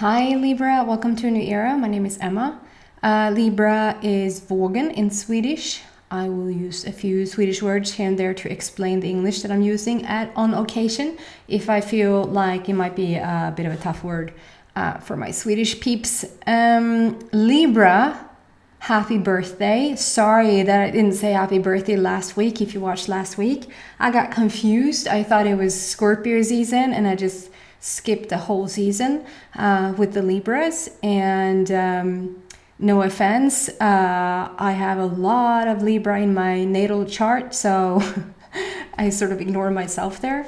Hi Libra, welcome to a new era. My name is Emma. Libra is Vågen in Swedish. I will use a few Swedish words here and there to explain the English that I'm using on occasion if I feel like it might be a bit of a tough word for my Swedish peeps. Libra, happy birthday. Sorry that I didn't say happy birthday last week. If you watched last week, I got confused. I thought it was Scorpio season and I just skipped the whole season with the Libras. And no offense, I have a lot of Libra in my natal chart, so I sort of ignore myself there.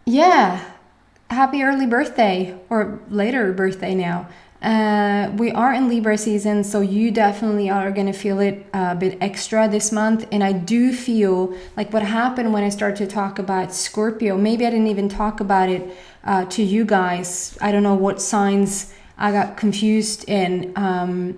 Yeah, happy early birthday, or later birthday now. We are in Libra season, so you definitely are going to feel it a bit extra this month. And I do feel like what happened when I started to talk about Scorpio, maybe I didn't even talk about it to you guys. I don't know what signs I got confused in. When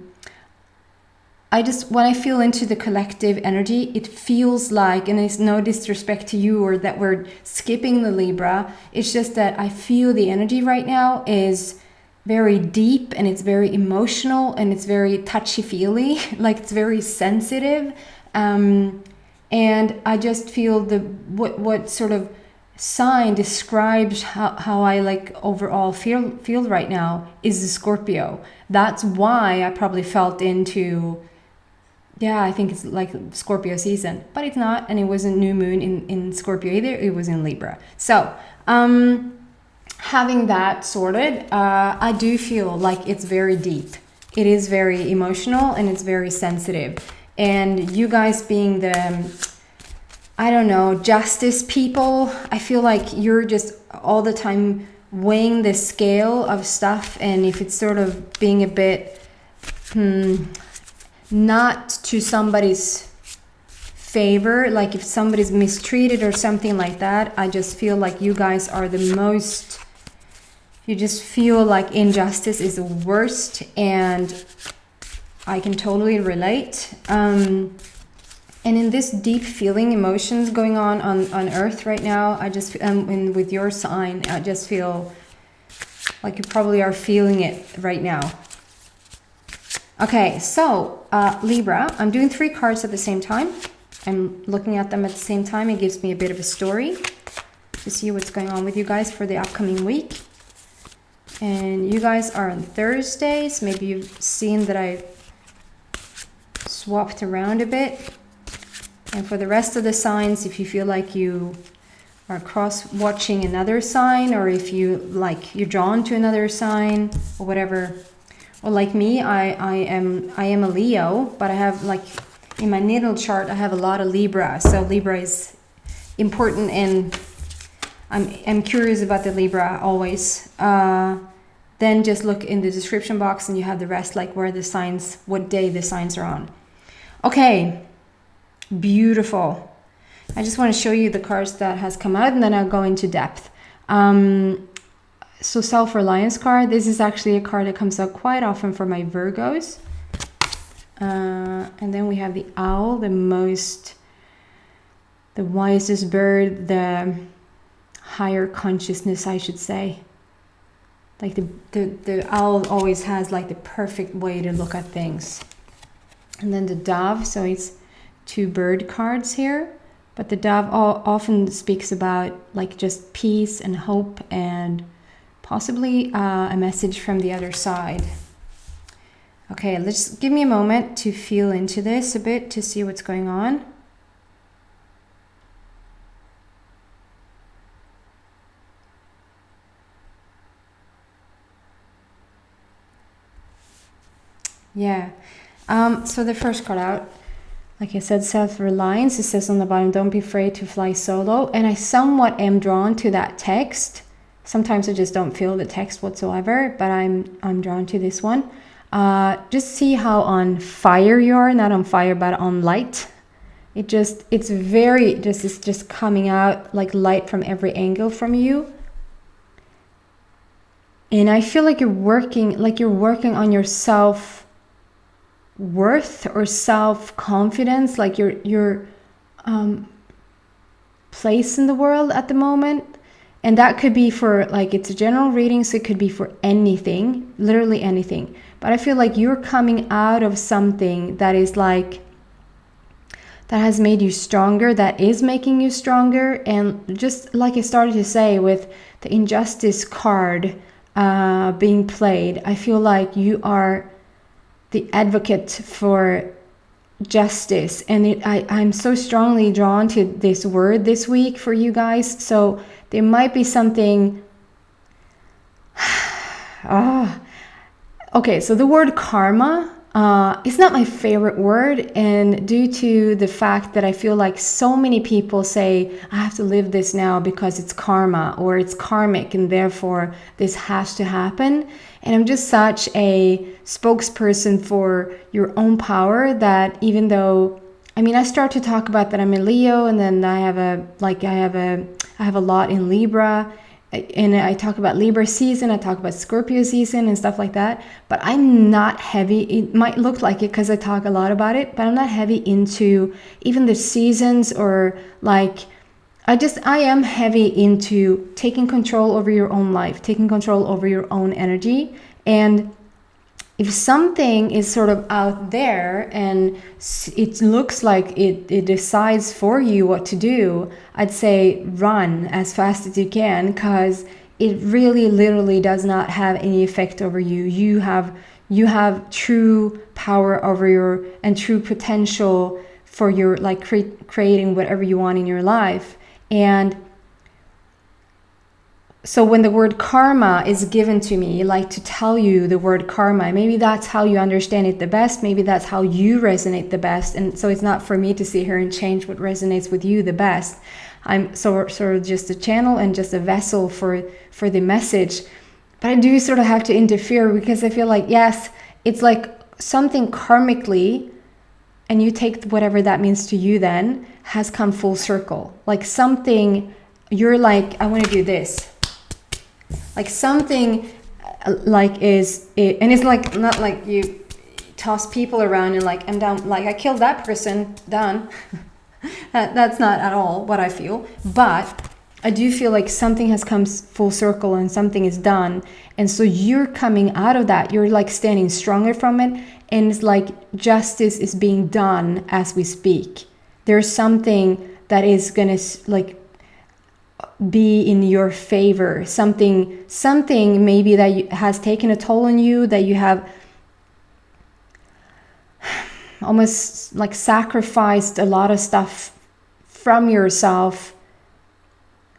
I feel into the collective energy, it feels like, and it's no disrespect to you or that we're skipping the Libra, it's just that I feel the energy right now is very deep and it's very emotional and it's very touchy-feely, like it's very sensitive. And I just feel what sort of sign describes how I like overall feel right now is the Scorpio. That's why I probably felt into, I think it's like Scorpio season, but it's not, and it wasn't new moon in Scorpio either, it was in Libra. So having that sorted, I do feel like it's very deep. It is very emotional and it's very sensitive. And you guys being the, I don't know, justice people, I feel like you're just all the time weighing the scale of stuff. And if it's sort of being a bit not to somebody's favor, like if somebody's mistreated or something like that, I just feel like you guys are the most, you just feel like injustice is the worst, and I can totally relate. And in this deep feeling emotions going on Earth right now, I just, and with your sign, I just feel like you probably are feeling it right now. Okay, so Libra, I'm doing 3 cards at the same time. I'm looking at them at the same time. It gives me a bit of a story to see what's going on with you guys for the upcoming week. And you guys are on Thursdays. Maybe you've seen that I swapped around a bit. And for the rest of the signs, if you feel like you are cross-watching another sign, or if you like you're drawn to another sign or whatever, or like me, I am a Leo, but I have, like, in my natal chart I have a lot of Libra, so Libra is important, and I'm curious about the Libra always. Then just look in the description box and you have the rest, like where the signs, what day the signs are on. Okay, beautiful. I just want to show you the cards that has come out, and then I'll go into depth. So self-reliance card. This is actually a card that comes out quite often for my Virgos. And then we have the owl, the wisest bird, the higher consciousness, I should say. Like the owl always has like the perfect way to look at things. And then the dove, so it's 2 bird cards here, but the dove often speaks about like just peace and hope and possibly a message from the other side. Okay, let's give me a moment to feel into this a bit to see what's going on. Yeah, so the first card out, like I said, self-reliance. It says on the bottom, don't be afraid to fly solo. And I somewhat am drawn to that text. Sometimes I just don't feel the text whatsoever, but I'm drawn to this one. Just see how on fire you are, not on fire, but on light. It's just coming out like light from every angle from you. And I feel like you're working on your self-worth or self-confidence, like your place in the world at the moment. And that could be for, like, it's a general reading, so it could be for anything, literally anything. But I feel like you're coming out of something that is like, that has made you stronger, that is making you stronger. And just like I started to say with the injustice card being played, I feel like you are the advocate for justice. And I'm so strongly drawn to this word this week for you guys. So there might be something... Okay, so the word karma is not my favorite word, and due to the fact that I feel like so many people say, I have to live this now because it's karma, or it's karmic, and therefore this has to happen. And I'm just such a spokesperson for your own power that even though, I mean, I start to talk about that I'm a Leo, and then I have a lot in Libra. And I talk about Libra season, I talk about Scorpio season and stuff like that. But I'm not heavy. It might look like it because I talk a lot about it, but I'm not heavy into even the seasons, or like, I am heavy into taking control over your own life, taking control over your own energy. And if something is sort of out there and it looks like it decides for you what to do, I'd say run as fast as you can, because it really literally does not have any effect over you. You have true power over and true potential for your, like, creating whatever you want in your life. And so when the word karma is given to me, like to tell you the word karma, maybe that's how you understand it the best. Maybe that's how you resonate the best. And so it's not for me to sit here and change what resonates with you the best. I'm sort of just a channel and just a vessel for the message. But I do sort of have to interfere, because I feel like, yes, it's like something karmically, and you take whatever that means to you then, has come full circle. Like something, you're like, I want to do this. Like something like is it, and it's like not like you toss people around and like, I'm down, like I killed that person, done. That's not at all what I feel. But I do feel like something has come full circle and something is done. And so you're coming out of that. You're like standing stronger from it. And it's like justice is being done as we speak. There's something that is going to like be in your favor. Something maybe that has taken a toll on you, that you have almost like sacrificed a lot of stuff from yourself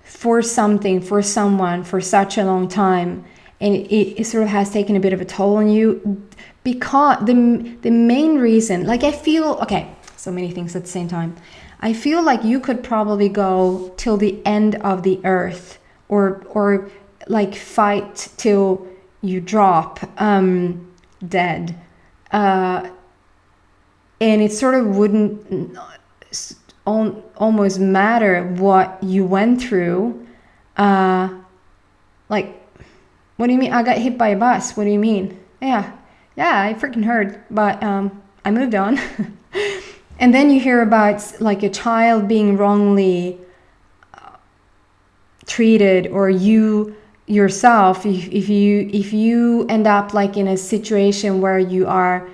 for something, for someone, for such a long time. And it sort of has taken a bit of a toll on you, because the main reason, like I feel, okay, so many things at the same time. I feel like you could probably go till the end of the earth, or like fight till you drop dead. And it sort of wouldn't almost matter what you went through. Like, what do you mean? I got hit by a bus. What do you mean? Yeah, I freaking heard, but I moved on. And then you hear about like a child being wrongly treated, or you yourself, if you end up like in a situation where you are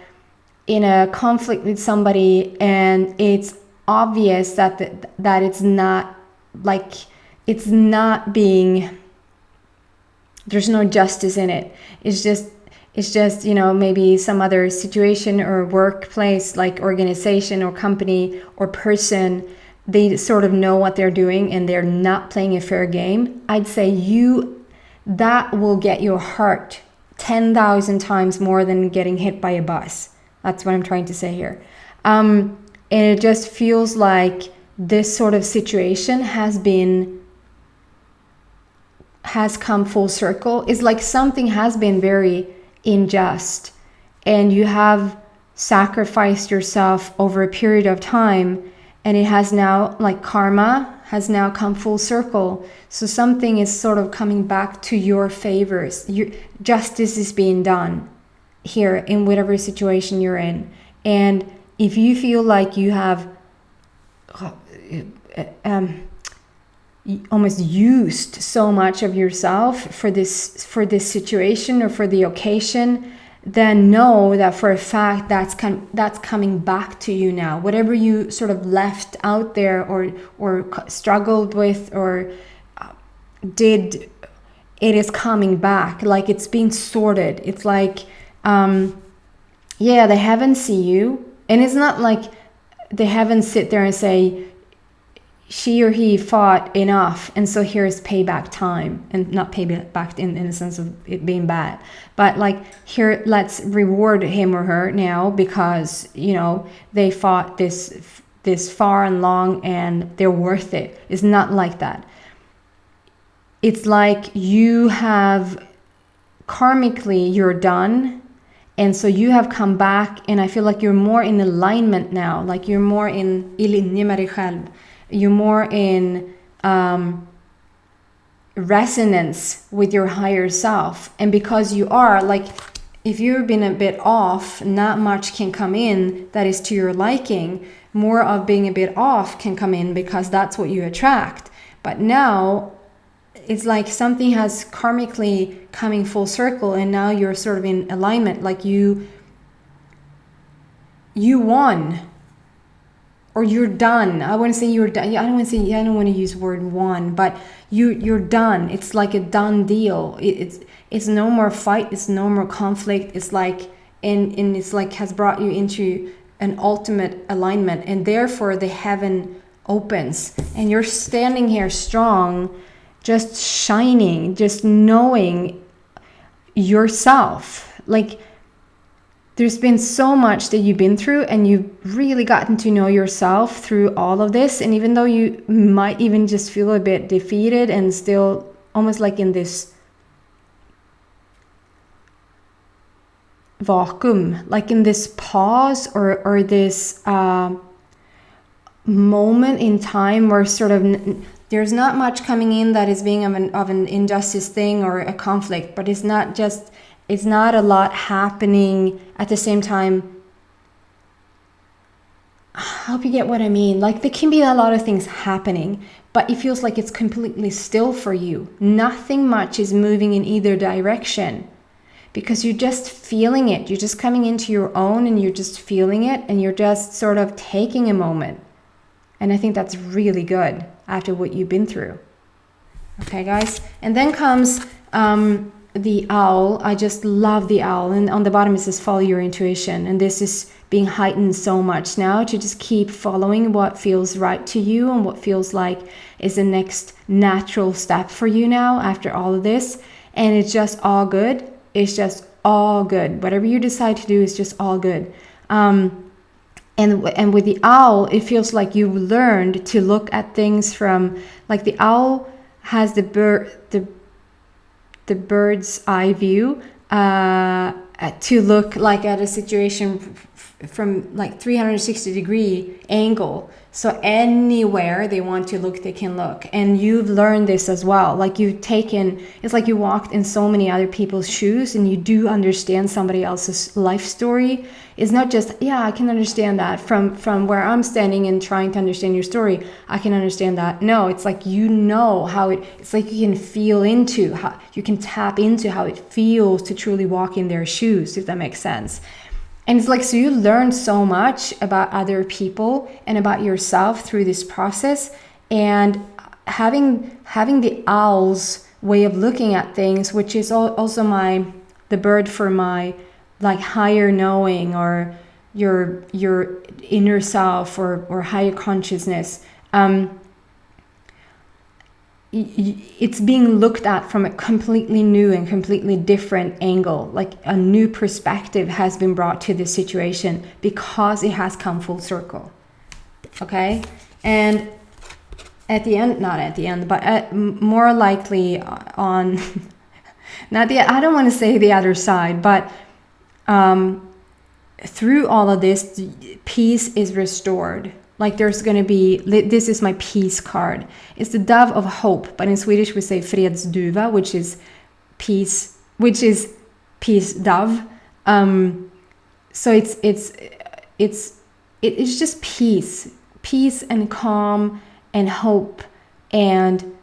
in a conflict with somebody, and it's obvious that it's not like, it's not being, there's no justice in it. It's just, you know, maybe some other situation or workplace, like organization or company or person, they sort of know what they're doing and they're not playing a fair game. I'd say that will get your heart 10,000 times more than getting hit by a bus. That's what I'm trying to say here. And it just feels like this sort of situation has come full circle. It's like something has been very unjust, and you have sacrificed yourself over a period of time, and it has now, like karma has now come full circle. So something is sort of coming back to your favors. Justice is being done here in whatever situation you're in. And if you feel like you have almost used so much of yourself for this situation or for the occasion, then know that for a fact that's coming back to you now. Whatever you sort of left out there or struggled with or did, it is coming back. Like it's being sorted. It's like, the heavens see you, and it's not like the heavens sit there and say, she or he fought enough, and so here's payback time. And not payback in the sense of it being bad, but like, here, let's reward him or her now because, you know, they fought this far and long and they're worth it. It's not like that. It's like you have, karmically, you're done. And so you have come back, and I feel like you're more in alignment now. Like you're more i linje med dig själv. You're more in resonance with your higher self. And because you are, like, if you've been a bit off, not much can come in that is to your liking. More of being a bit off can come in because that's what you attract. But now it's like something has karmically coming full circle, and now you're sort of in alignment. Like you won, or you're done. I wouldn't say you're done. I don't want to use the word won, but you're done. It's like a done deal. It's no more fight. It's no more conflict. It's like and it's like has brought you into an ultimate alignment, and therefore the heaven opens, and you're standing here strong, just shining, just knowing yourself. Like there's been so much that you've been through, and you've really gotten to know yourself through all of this. And even though you might even just feel a bit defeated and still almost like in this vacuum, like in this pause or this moment in time where sort of there's not much coming in that is being of an injustice thing or a conflict, but it's not a lot happening at the same time. I hope you get what I mean. Like there can be a lot of things happening, but it feels like it's completely still for you. Nothing much is moving in either direction because you're just feeling it. You're just coming into your own, and you're just feeling it, and you're just sort of taking a moment. And I think that's really good after what you've been through. Okay, guys? And then comes the owl. I just love the owl. And on the bottom it says follow your intuition. And this is being heightened so much now to just keep following what feels right to you and what feels like is the next natural step for you now after all of this. And it's just all good. It's just all good. Whatever you decide to do is just all good. And with the owl, it feels like you learned to look at things from, like the owl has the bird's eye view to look like at a situation from like 360-degree angle. So anywhere they want to look, they can look. And you've learned this as well. Like it's like you walked in so many other people's shoes, and you do understand somebody else's life story. It's not just, I can understand that from where I'm standing and trying to understand your story. I can understand that. No, it's like you know how it's like you can feel into how you can tap into how it feels to truly walk in their shoes, if that makes sense. And it's like, so you learn so much about other people and about yourself through this process. And having the owl's way of looking at things, which is also the bird for my like higher knowing or your inner self or higher consciousness, it's being looked at from a completely new and completely different angle. Like a new perspective has been brought to this situation because it has come full circle. Okay? And at the end, not at the end, but more likely on, I don't want to say the other side, but through all of this, peace is restored. Like there's going to be, this is my peace card. It's the dove of hope, but in Swedish we say fredsduva, which is peace dove. So it's just peace and calm and hope and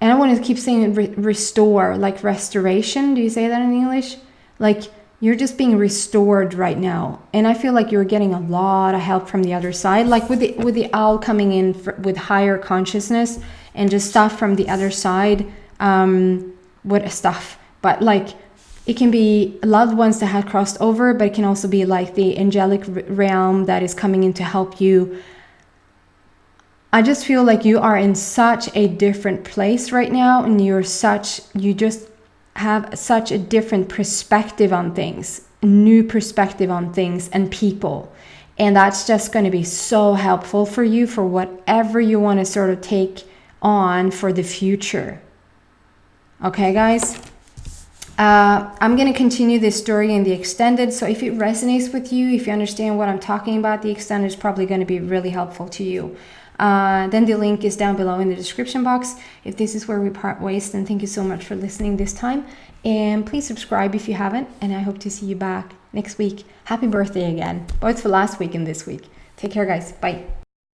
And I want to keep saying restore, like restoration. Do you say that in English? Like you're just being restored right now. And I feel like you're getting a lot of help from the other side. Like with the owl coming in with higher consciousness and just stuff from the other side. What stuff? But like it can be loved ones that have crossed over, but it can also be like the angelic realm that is coming in to help you. I just feel like you are in such a different place right now, and you just have such a different perspective on things, new perspective on things and people. And that's just going to be so helpful for you for whatever you want to sort of take on for the future. Okay, guys? I'm going to continue this story in the extended. So if it resonates with you, if you understand what I'm talking about, the extended is probably going to be really helpful to you. Then the link is down below in the description box. If this is where we part ways, then thank you so much for listening this time. And please subscribe if you haven't. And I hope to see you back next week. Happy birthday again, both for last week and this week. Take care, guys. Bye.